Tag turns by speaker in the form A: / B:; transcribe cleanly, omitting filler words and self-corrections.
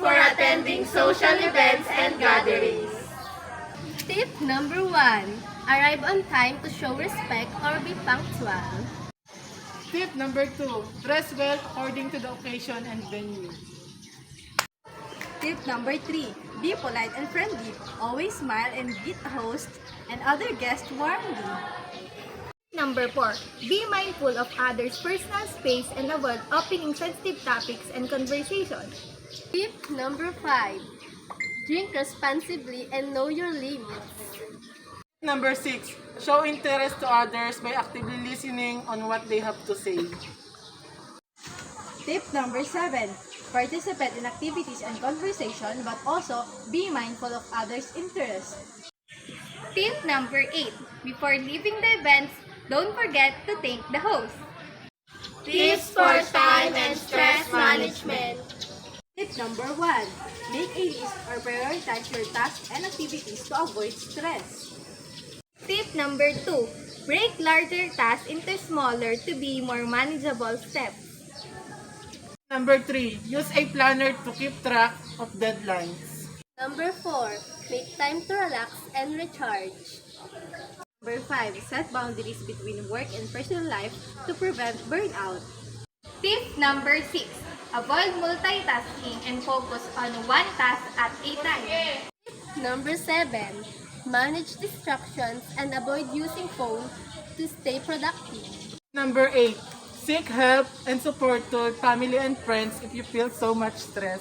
A: for attending social events and gatherings.
B: Tip number 1. Arrive on time to show respect or be punctual.
C: Tip number 2. Dress well according to the occasion and venue.
D: Tip number 3. Be polite and friendly. Always smile and greet the host and other guests warmly.
B: Number 4. Be mindful of others' personal space and avoid opening sensitive topics and conversations. Tip number 5. Drink responsibly and know your limits.
C: Number 6. Show interest to others by actively listening on what they have to say.
D: Tip number 7. Participate in activities and conversation but also be mindful of others' interests.
B: Tip number 8. Before leaving the events, don't forget to thank the host.
A: Tips for time and stress management.
D: Tip number 1. Make a list or prioritize your tasks and activities to avoid stress.
B: Tip number 2. Break larger tasks into smaller to be more manageable steps.
C: Number 3. Use a planner to keep track of deadlines.
B: Number 4. Make time to relax and recharge.
D: Number 5. Set boundaries between work and personal life to prevent burnout.
B: Tip number 6. Avoid multitasking and focus on one task at a time. Tip number 7. Manage distractions and avoid using phone to stay productive.
C: Number 8. Seek help and support to family and friends if you feel so much stress.